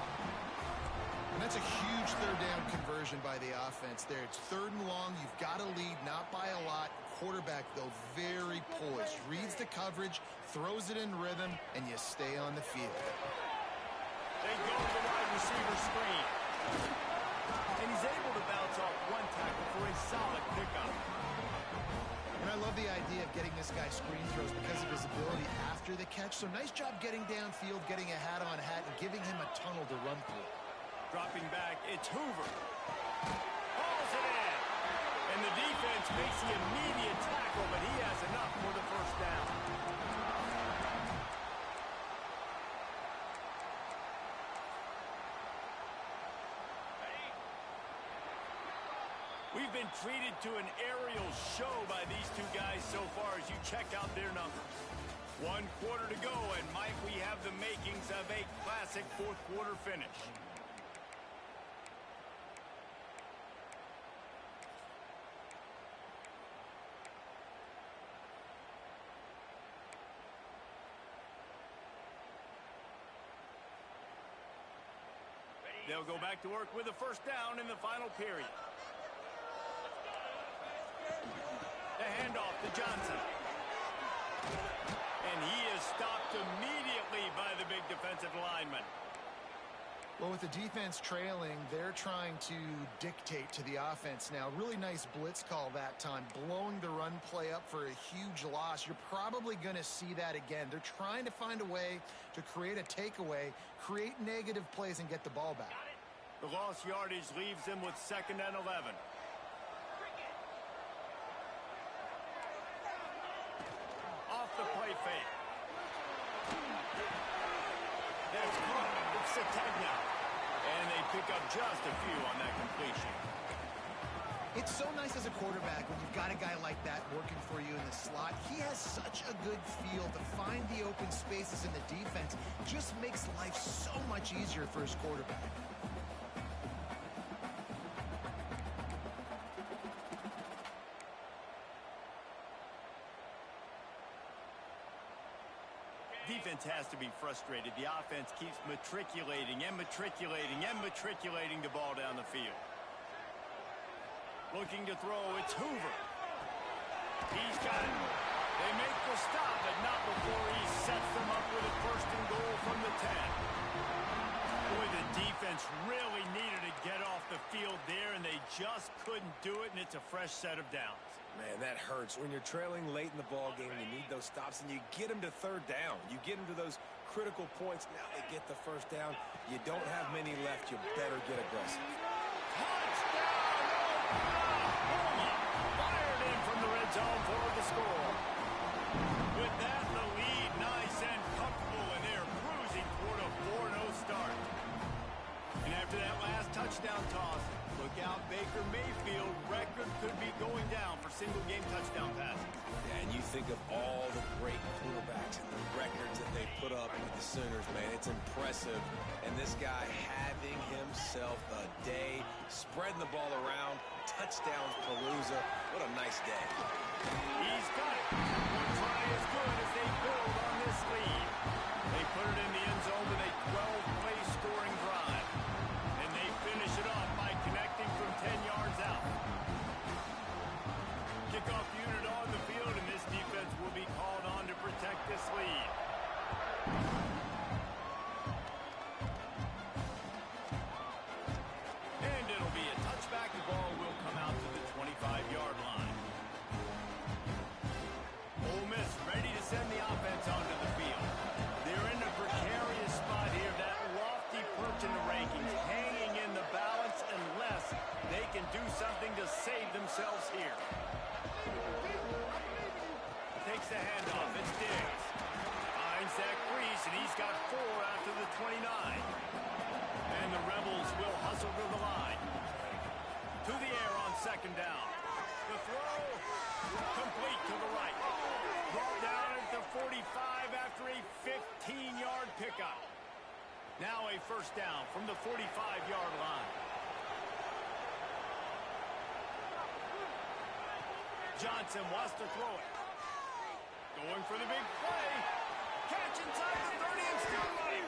And that's a huge 3rd down conversion by the offense there. It's 3rd and long. You've got to lead, not by a lot. Quarterback, though, very poised. Reads the coverage, throws it in rhythm, and you stay on the field.
They go to the wide receiver screen. And he's able to bounce off one tackle for a solid pickup.
And I love the idea of getting this guy screen throws because of his ability after the catch. So nice job getting downfield, getting a hat-on-hat, and giving him a tunnel to run through.
Dropping back, it's Hoover. Hauls it in. And the defense makes the immediate tackle, but he has enough for the first down. We've been treated to an aerial show by these two guys so far as you check out their numbers. 1 quarter to go, and Mike, we have the makings of a classic 4th quarter finish. They'll go back to work with a first down in the final period. The handoff to Johnson. And he is stopped immediately by the big defensive lineman.
Well, with the defense trailing, they're trying to dictate to the offense now. Really nice blitz call that time, blowing the run play up for a huge loss. You're probably going to see that again. They're trying to find a way to create a takeaway, create negative plays, and get the ball back.
The lost yardage leaves them with 2nd and 11. Off the play fake. That's caught. It's Sategna. And they pick up just a few on that completion.
It's so nice as a quarterback when you've got a guy like that working for you in the slot. He has such a good feel to find the open spaces in the defense. Just makes life so much easier for his quarterback.
to be frustrated. The offense keeps matriculating and matriculating and matriculating the ball down the field. Looking to throw, it's Hoover. He's got it. They make the stop, but not before he sets them up with a first and goal from the 10. Boy, the defense really needed to get off the field there, and they just couldn't do it, and it's a fresh set of downs.
Man, that hurts. When you're trailing late in the ball game, you need those stops, and you get them to third down. You get them to those critical points. Now they get the first down. You don't have many left. You better get aggressive.
Touchdown, Oklahoma! Fired in from the red zone for the score. With that, the lead nice and comfortable, and they're cruising toward a 4-0 start. And after that last touchdown toss, look out, Baker Mayfield. Record could be going down for single-game touchdown passes.
Yeah, and you think of all the great quarterbacks and the records that they put up with the Sooners, man. It's impressive. And this guy having himself a day, spreading the ball around, touchdowns palooza. What a nice day.
He's got it. One try as good as they build on this lead. They put it in the end zone with a 12-play scoring drive. And they finish it off by connecting from 10 yards out. Kickoff unit on the field, and this defense will be called on to protect this lead. And it'll be a touchback. The ball will come out to the 25-yard line. Ole Miss ready to send the offense onto the field. They're in a precarious spot here, that lofty perch in the rankings, hanging in the balance unless they can do something to save themselves here. Takes the handoff, it's Diggs. Finds that crease, and he's got 4 after the 29. And the Rebels will hustle to the line. To the air on second down. The throw, complete to the right. Ball down at the 45 after a 15-yard pickup. Now a first down from the 45-yard line. Johnson wants to throw it. Going for the big play. Catch inside the 30 and still running.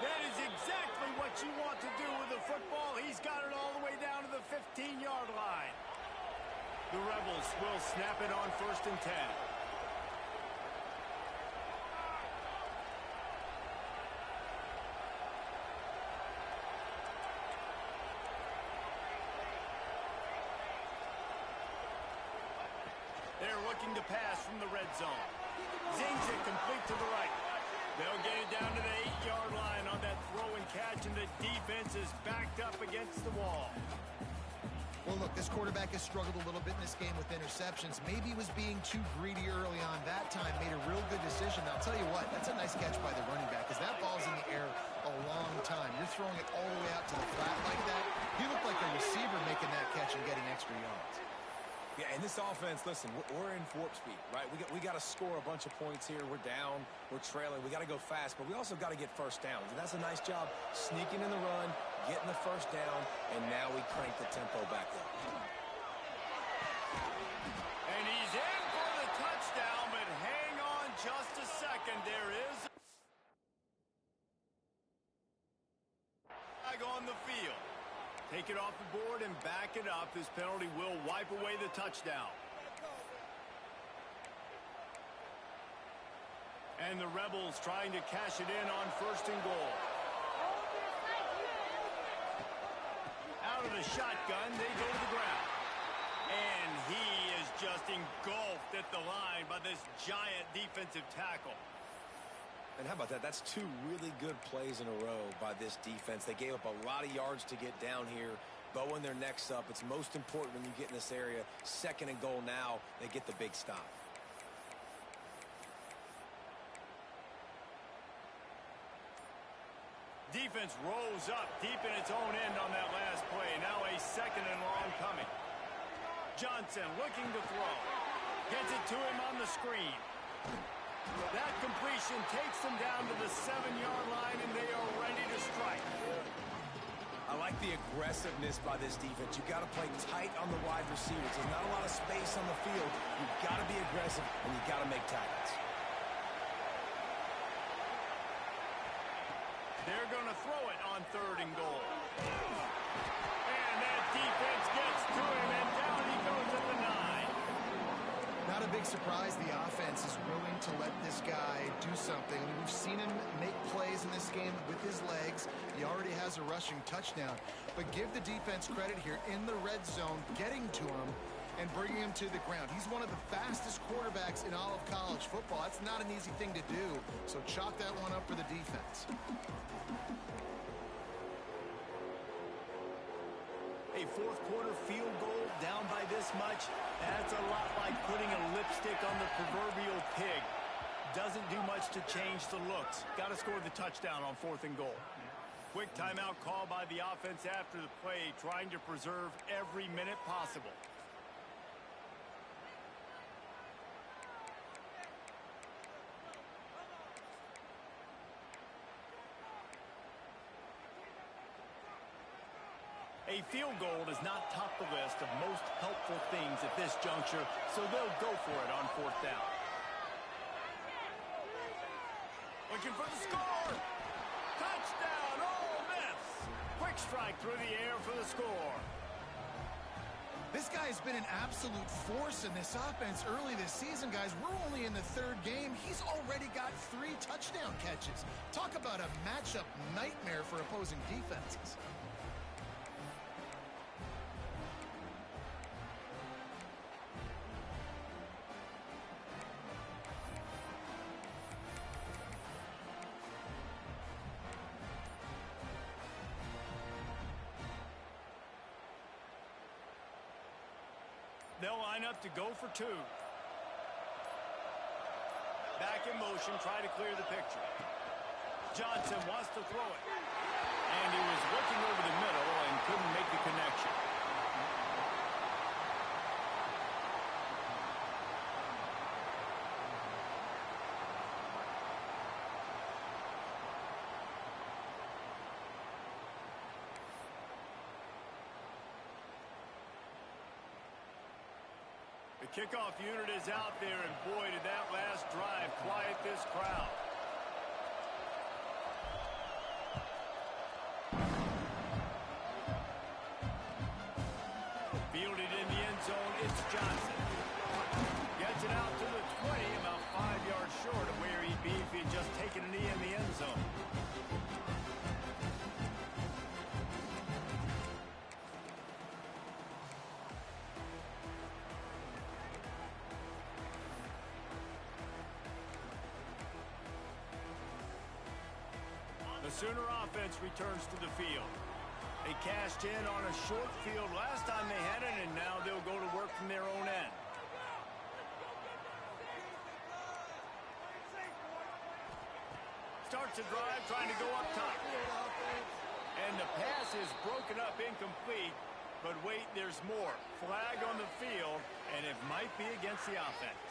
That is exactly what you want to do with the football. He's got it all the way down to the 15-yard line. The Rebels will snap it on first and 10. They're looking to pass from the red zone. Zings it complete to the right. They'll get it down to the 8-yard line on that throw and catch, and the defense is backed up against the wall.
Well, look, this quarterback has struggled a little bit in this game with interceptions. Maybe he was being too greedy early on. That time made a real good decision. I'll tell you what, that's a nice catch by the running back, because that ball's in the air a long time. You're throwing it all the way out to the flat like that. He looked like a receiver making that catch and getting extra yards.
Yeah, and this offense, listen, we're in warp speed, right? We got to score a bunch of points here. We're down, we're trailing. We got to go fast, but we also got to get first downs. And that's a nice job sneaking in the run, getting the first down, and now we crank the tempo back up.
And he's in for the touchdown, but hang on just a second. There is a flag on the field. Take it off the board and back it up. This penalty will wipe away the touchdown. And the Rebels trying to cash it in on first and goal. Out of the shotgun, they go to the ground. And he is just engulfed at the line by this giant defensive tackle.
And how about that? That's 2 really good plays in a row by this defense. They gave up a lot of yards to get down here. Bowing their necks up. It's most important when you get in this area. Second and goal now. They get the big stop.
Defense rolls up deep in its own end on that last play. Now a second and long coming. Johnson looking to throw. Gets it to him on the screen. That completion takes them down to the 7-yard line, and they are ready to strike.
I like the aggressiveness by this defense. You've got to play tight on the wide receivers. There's not a lot of space on the field. You've got to be aggressive, and you've got to make tackles.
They're going to throw it on 3rd and goal. And that defense gets to him, and down he goes at the 9.
Not a big surprise the offense is willing to let this guy do something. I mean, we've seen him make plays in this game with his legs. He already has a rushing touchdown. But give the defense credit here in the red zone, getting to him and bringing him to the ground. He's one of the fastest quarterbacks in all of college football. That's not an easy thing to do. So chalk that one up for the defense.
A 4th quarter field goal down by this much, that's a lot like putting a lipstick on the proverbial pig. Doesn't do much to change the looks. Got to score the touchdown on 4th and goal. Quick timeout call by the offense after the play, trying to preserve every minute possible. A field goal does not top the list of most helpful things at this juncture, so they'll go for it on 4th down. Looking for the score! Touchdown, Ole Miss! Quick strike through the air for the score.
This guy has been an absolute force in this offense early this season, guys. We're only in the 3rd game. He's already got 3 touchdown catches. Talk about a matchup nightmare for opposing defenses.
They'll line up to go for 2. Back in motion, try to clear the picture. Johnson wants to throw it. And he was looking over the middle and couldn't make the connection. The kickoff unit is out there, and boy, did that last drive quiet this crowd. Fielded in the end zone, it's Johnson. Gets it out to the 20, about 5 yards short of where he'd be if he'd just taken a knee in the end zone. The Sooner offense returns to the field. They cashed in on a short field last time they had it, and now they'll go to work from their own end. Starts a drive trying to go up top. And the pass is broken up incomplete, but wait, there's more. Flag on the field, and it might be against the offense.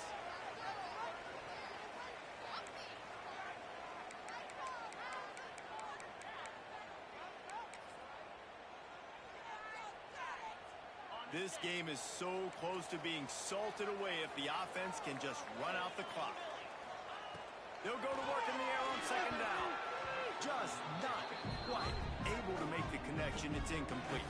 This game is so close to being salted away if the offense can just run out the clock. They'll go to work in the air on 2nd down. Just not quite able to make the connection. It's incomplete.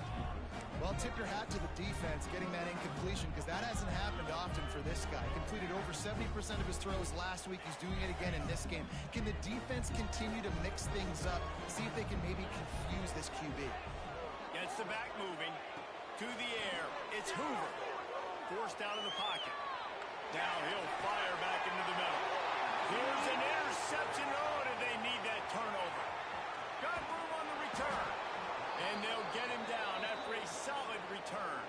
Well, tip your hat to the defense getting that incompletion, because that hasn't happened often for this guy. Completed over 70% of his throws last week. He's doing it again in this game. Can the defense continue to mix things up, see if they can maybe confuse this QB?
Gets the back moving. To the air, it's Hoover. Forced out of the pocket. Now he'll fire back into the middle. Here's an interception. Oh, did they need that turnover? Got room on the return. And they'll get him down after a solid return.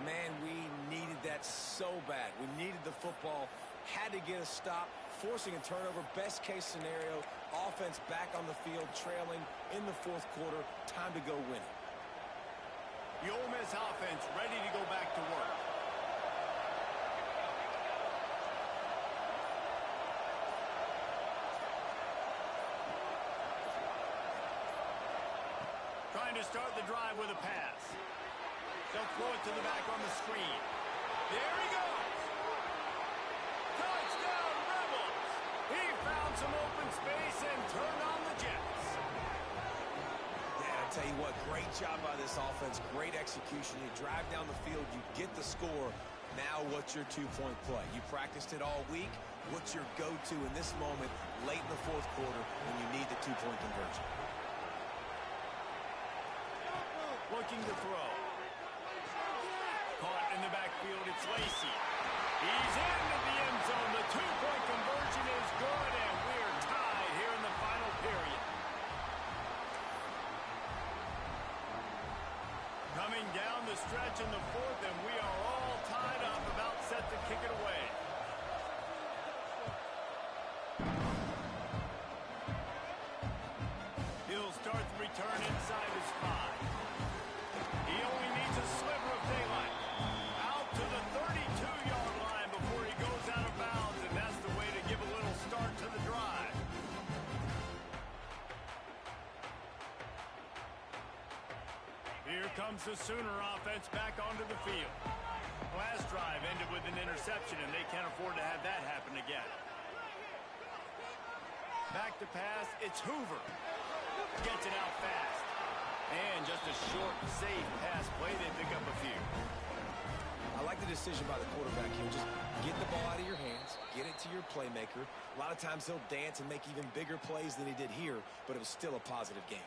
Man, we needed that so bad. We needed the football. Had to get a stop. Forcing a turnover. Best case scenario. Offense back on the field, trailing in the 4th quarter. Time to go win it.
The Ole Miss offense ready to go back to work. Trying to start the drive with a pass. They'll throw it to the back on the screen. There he goes. Touchdown, Rebels. He found some open space and turned on the jet.
Tell you what, great job by this offense, great execution. You drive down the field, you get the score. Now what's your two-point play? You practiced it all week. What's your go-to in this moment late in the fourth quarter when you need the two-point conversion?
Looking to throw. Caught in the backfield, it's Lacy. He's into the end zone. The two-point conversion is good, and we're tied here in the final period. Coming down the stretch in the fourth, and we are all tied up, about set to kick it away. He'll start the return inside his 5. He only needs a sliver of daylight. Out to the 32-yard line before he goes out of bounds, and that's the way to give a little start to the drive. Here comes the Sooner offense back onto the field. Last drive ended with an interception, and they can't afford to have that happen again. Back to pass, it's Hoover. Gets it out fast. And just a short, safe pass play. They pick up a few.
I like the decision by the quarterback here. Just get the ball out of your hands, get it to your playmaker. A lot of times he'll dance and make even bigger plays than he did here, but it was still a positive game.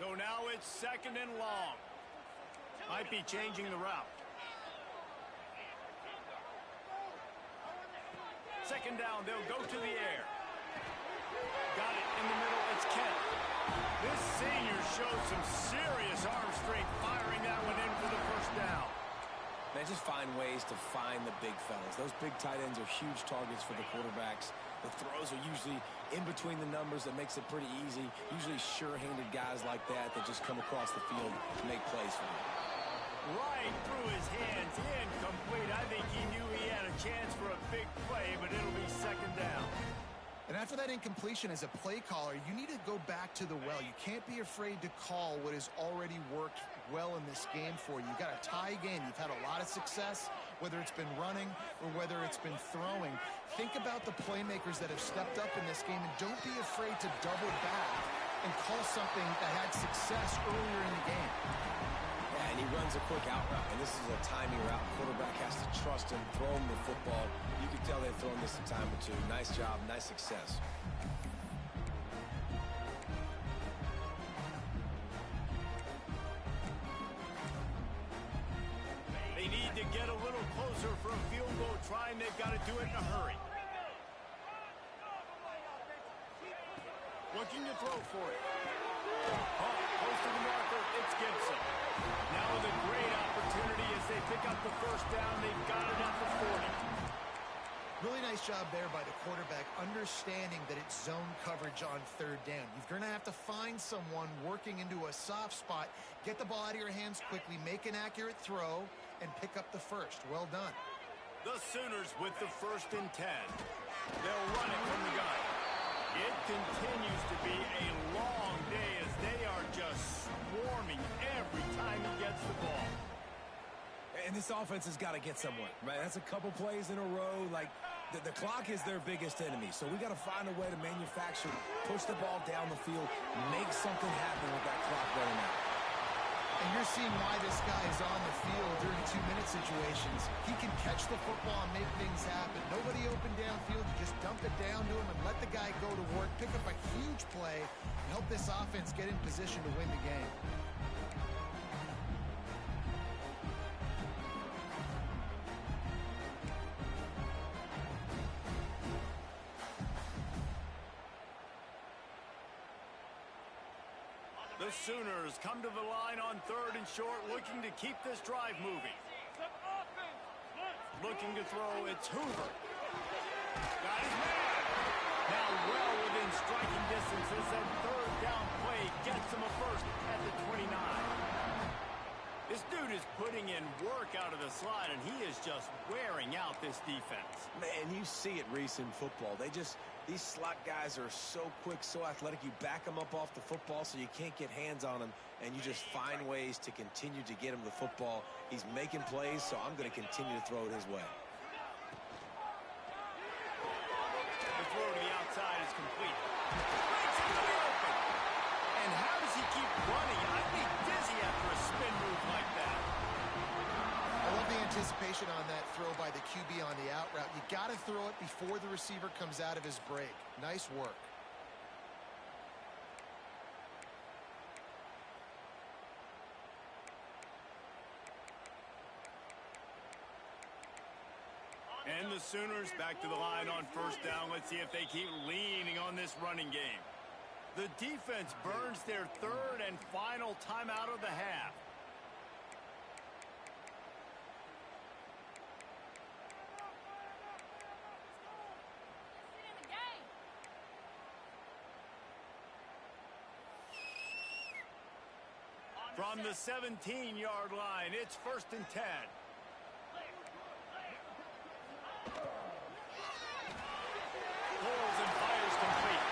So now it's 2nd and long. Might be changing the route. 2nd down, they'll go to the air. Got it in the middle, it's Kent. This senior shows some serious arm strength, firing that one in for the first down.
Man, just find ways to find the big fellas. Those big tight ends are huge targets for the quarterbacks. The throws are usually in between the numbers. That makes it pretty easy. Usually sure-handed guys like that just come across the field to make plays for them.
Right through his hands, incomplete. I think he knew he had a chance for a big play, but it'll be 2nd down.
And after that incompletion, as a play caller, you need to go back to the well. You can't be afraid to call what has already worked well in this game for you. You've got a tie game. You've had a lot of success, whether it's been running or whether it's been throwing. Think about the playmakers that have stepped up in this game, and don't be afraid to double back and call something that had success earlier in the game.
Yeah, and he runs a quick out route, and this is a timing route. Quarterback has to trust him, throw him the football. You can tell they've thrown this a time or two. Nice job, nice success.
They need to get a little closer for a field goal try, and they've got to do it in a hurry. Looking to throw for it. Close to the marker, it's Gibson. Now with a great opportunity as they pick up the first down. They've got it at the 40.
Really nice job there by the quarterback, understanding that it's zone coverage on 3rd down. You're going to have to find someone working into a soft spot, get the ball out of your hands quickly, make an accurate throw, and pick up the first. Well done.
The Sooners with the 1st and 10. They'll run it from the gun. It continues to be a long day as they are just swarming every time he gets the ball.
And this offense has got to get somewhere, right? That's a couple plays in a row. Like, the clock is their biggest enemy. So we got to find a way to manufacture, push the ball down the field, make something happen with that clock running out.
And you're seeing why this guy is on the field during 2-minute situations. He can catch the football and make things happen. Nobody open downfield. You just dump it down to him and let the guy go to work, pick up a huge play, and help this offense get in position to win the game.
The Sooners come to the line on 3rd and short, looking to keep this drive moving. Looking to throw, it's Hoover. Got his man. Now well within striking distance as that 3rd down play gets him a first at the 29. This dude is putting in work out of the slot, and he is just wearing out this defense.
Man, you see it, Reese, in football. They These slot guys are so quick, so athletic. You back them up off the football so you can't get hands on them, and you just find ways to continue to get him the football. He's making plays, so I'm going to continue to throw it his way.
The throw to the outside is complete. Breaks into the open. And how does he keep running? I'd be dizzy after a spin move like that.
I love the anticipation on that throw by the QB on the out route. You got to throw it before the receiver comes out of his break. Nice work.
And the Sooners back to the line on first down. Let's see if they keep leaning on this running game. The defense burns their third and final timeout of the half. From the 17-yard line, it's 1st and 10. Pulls and fires complete.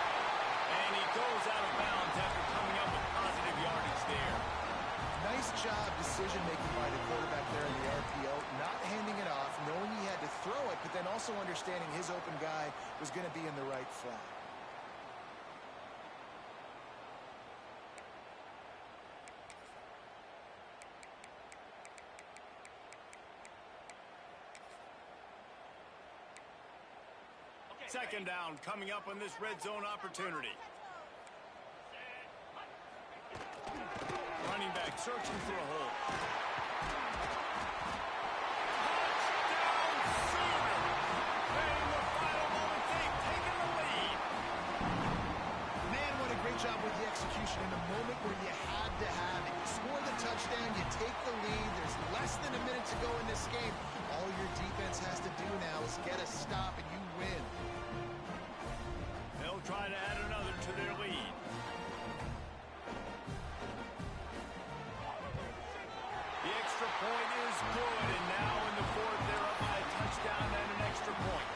And he goes out of bounds after coming up with positive yardage there.
Nice job decision-making by the quarterback there in the RPO. Not handing it off, knowing he had to throw it, but then also understanding his open guy was going to be in the right flat.
Second down coming up on this red zone opportunity. Running back searching for a hole. Touchdown, Sooner! And the final moment, they've taken the lead.
Man, what a great job with the execution in a moment where you had to have it. You score the touchdown, you take the lead. There's less than a minute to go in this game. All your defense has to do now is get a stop and you win.
They'll try to add another to their lead. The extra point is good, and now in the fourth, they're up by a touchdown and an extra point.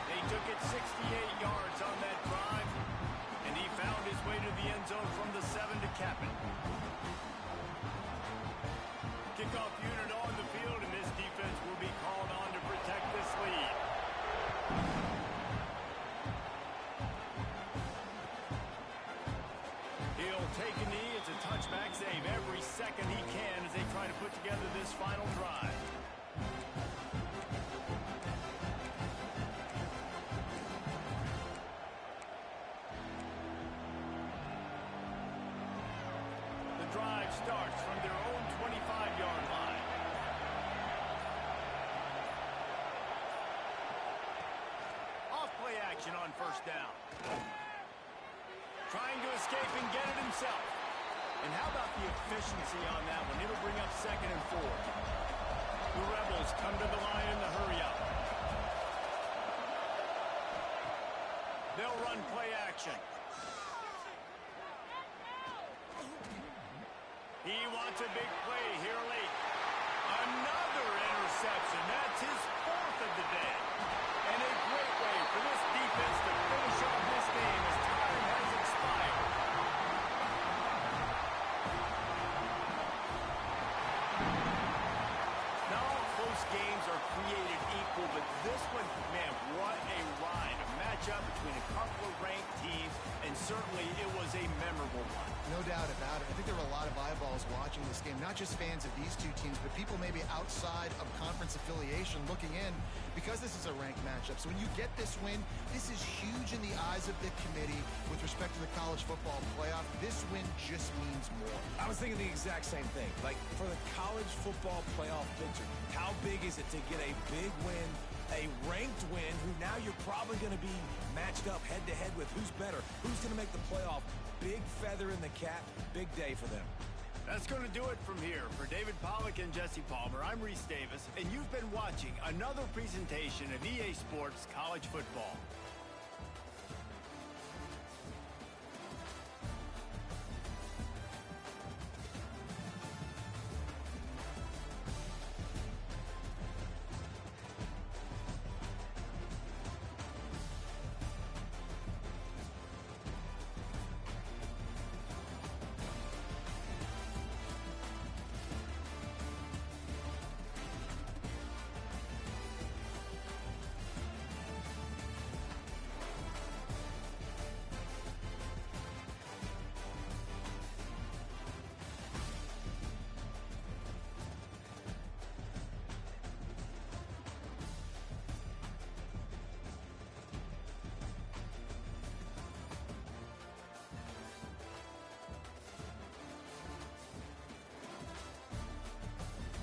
They took it 68 yards on that drive, and he found his way to the end zone from the 7 to cap it. Kickoff unit on the field, and this defense will be called on to protect this lead. He'll take a knee. It's a touchback save every second he can as they try to put together this final drive. The drive starts from their own 25-yard line. Off play action on first down. Trying to escape and get it himself. And how about the efficiency on that one? It'll bring up 2nd and 4. The Rebels come to the line in the hurry-up. They'll run play action. He wants a big play here late. Another interception. That's his 4th of the day. And a great way for this defense to finish off this game as time has expired. Not all close games are created equal, but this one, man, what a ride. A matchup between a couple of ranked teams, and certainly it was a memorable one.
No doubt about it. I think there were a lot of eyeballs watching this game, not just fans of these two teams, but people maybe outside of conference affiliation looking in because this is a ranked matchup. So when you get this win, this is huge in the eyes of the committee with respect to the college football playoff. This win just means more.
I was thinking the exact same thing. Like, for the college football playoff picture, how big is it to get a big win, a ranked win, who now you're probably going to be matched up head-to-head with who's better, who's going to make the playoff. Big feather in the cap, big day for them.
That's going to do it from here. For David Pollack and Jesse Palmer, I'm Reese Davis, and you've been watching another presentation of EA Sports College Football.